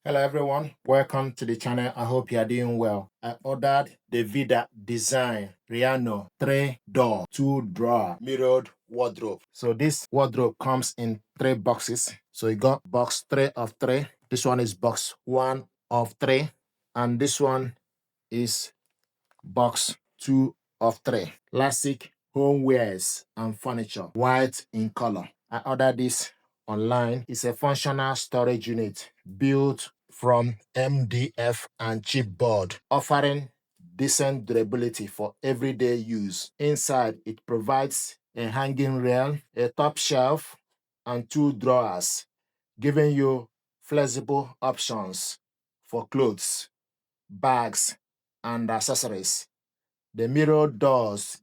Hello everyone, welcome to the channel. I hope you are doing well. I ordered the Vida Design Riano 3-door, 2-drawer mirrored wardrobe. So this wardrobe comes in 3 boxes. So you got box 3 of 3. This one is box 1 of 3. And this one is box 2 of 3. Classic homewares and furniture, white in color. I ordered this online. It's a functional storage unit built from MDF and chipboard, offering decent durability for everyday use. Inside, it provides a hanging rail, a top shelf, and 2 drawers, giving you flexible options for clothes, bags, and accessories. The mirror doors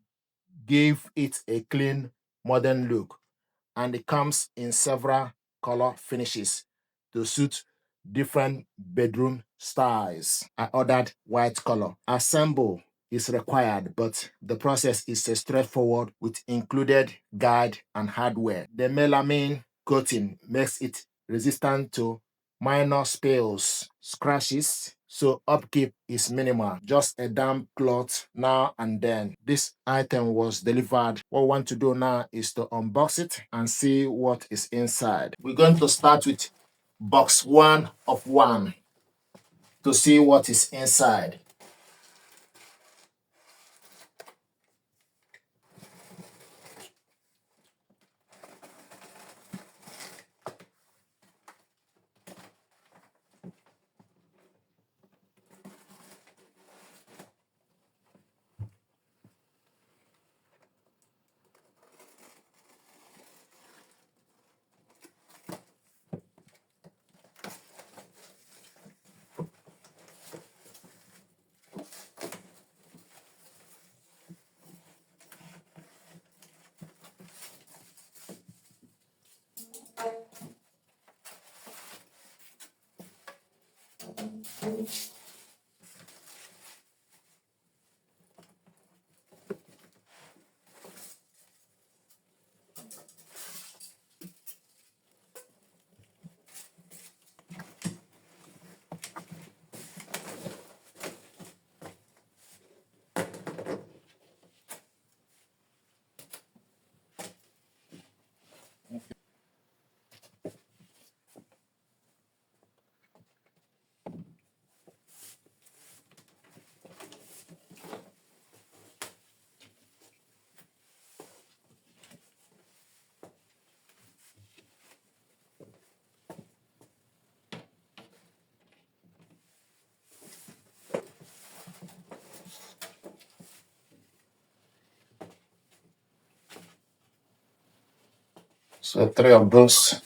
give it a clean, modern look, and it comes in several color finishes to suit different bedroom styles. I ordered white color. Assemble is required, but the process is straightforward with included guide and hardware. The melamine coating makes it resistant to minor spills, scratches, so upkeep is minimal, just a damp cloth now and then. This item was delivered. What we want to do now is to unbox it and see what is inside. We're going to start with box 1 of 1 to see what is inside. So 3 of those.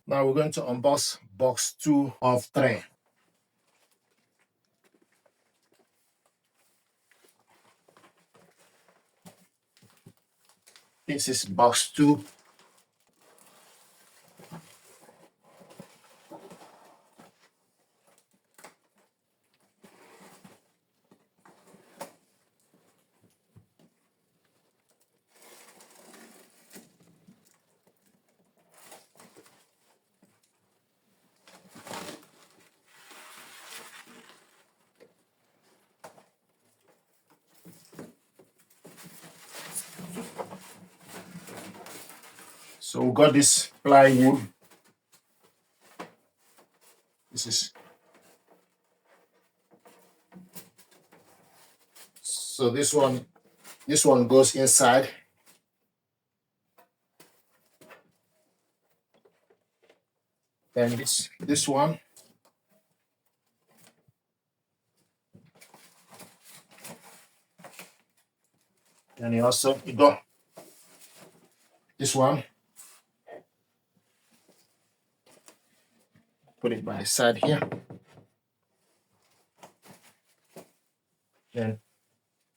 Now we're going to unbox box 2 of 3. This is box 2. So we got this plywood. This is so this one goes inside. Then this one. And you got this one. Put it by the side here. Then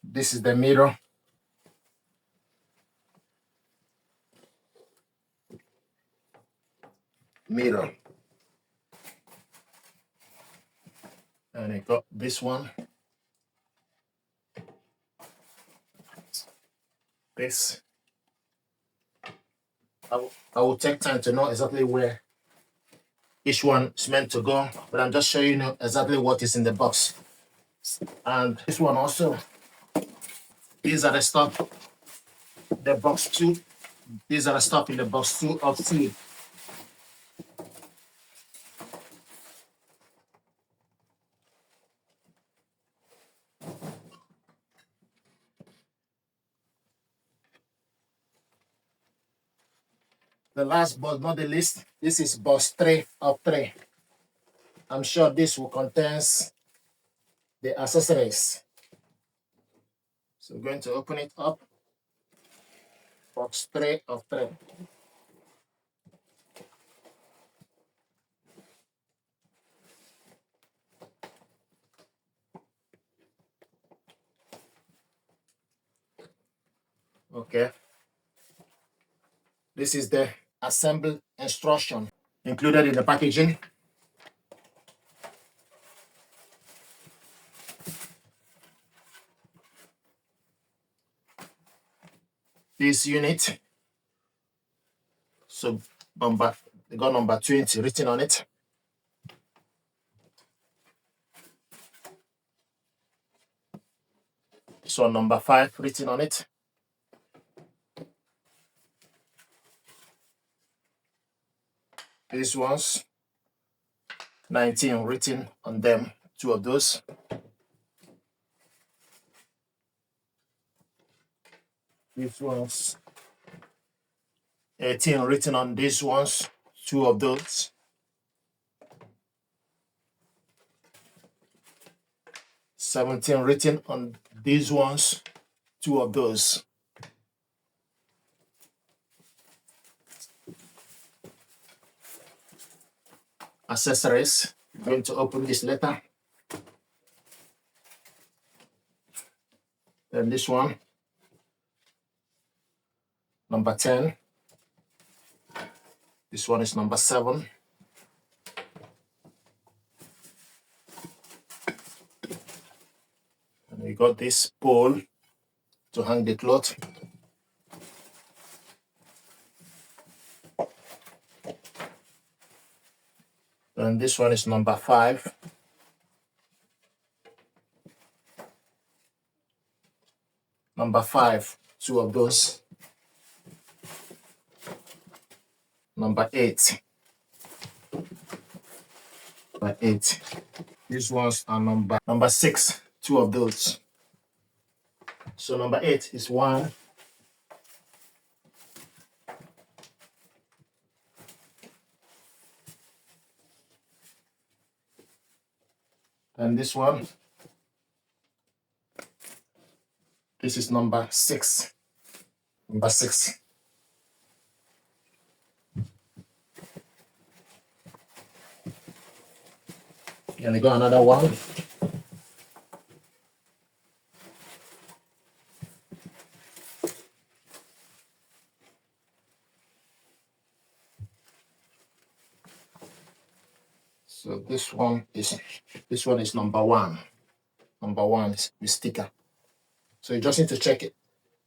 this is the mirror. mirror. And I got this one. This. I will take time to know exactly where each one is meant to go, but I'm just showing you exactly what is in the box. And this one also, these are the stuff, the box two. These are the stuff in the box two of three. The last but not the least, this is box three of three. I'm sure this will contain the accessories. So we're going to open it up. Box three of three. Okay. This is the assembly instruction included in the packaging. This unit, so they got number 20 written on it. So number 5 written on it. These ones, 19 written on them, 2 of those. These ones, 18 written on these ones, 2 of those. 17 written on these ones, 2 of those. Accessories. I'm going to open this letter. Then this one, number 10. This one is number 7. And we got this pole to hang the cloth. And this one is number 5. Number 5, 2 of those. Number 8. Number 8. These ones are number 6, 2 of those. So number 8 is 1. And this one, this is number 6. Number 6. And we got another one. So this one is number 1. Number 1 is the sticker. So you just need to check it,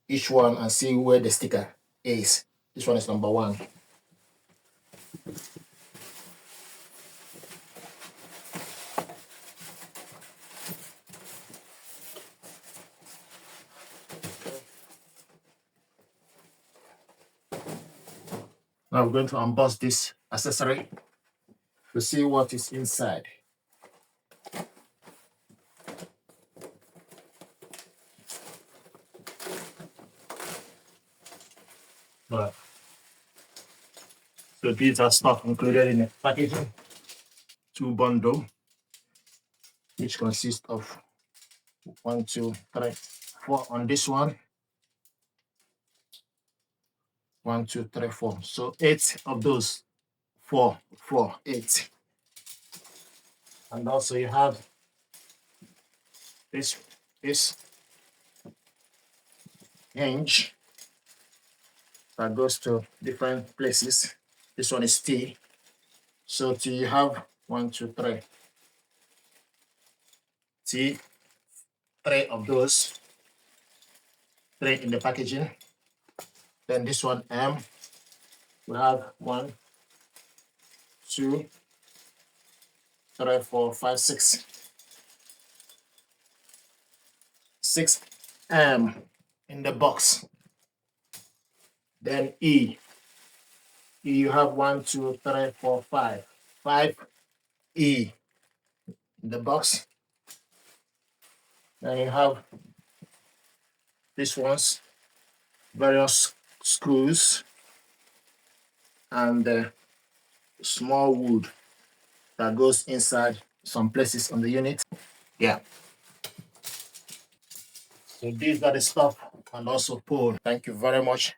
each one and see where the sticker is. This one is number 1. Now we're going to unbox this accessory to see what is inside. Right. So these are stuff included in the packaging. 2 bundle, which consists of 1, 2, 3, 4 on this one. 1, 2, 3, 4. So 8 of those. 4, 8. And also you have this hinge that goes to different places. This one is T. So till you have 1, 2, 3. See, 3 of those, 3 in the packaging. Then this one M, we have 1, 2, 3, 4, 5, 6. 6 M in the box. Then E. E, you have 1, 2, 3, 4, 5. 5 E in the box. Then you have these ones, various screws, and the small wood that goes inside some places on the unit. Yeah. So these are the stuff and also pole. Thank you very much.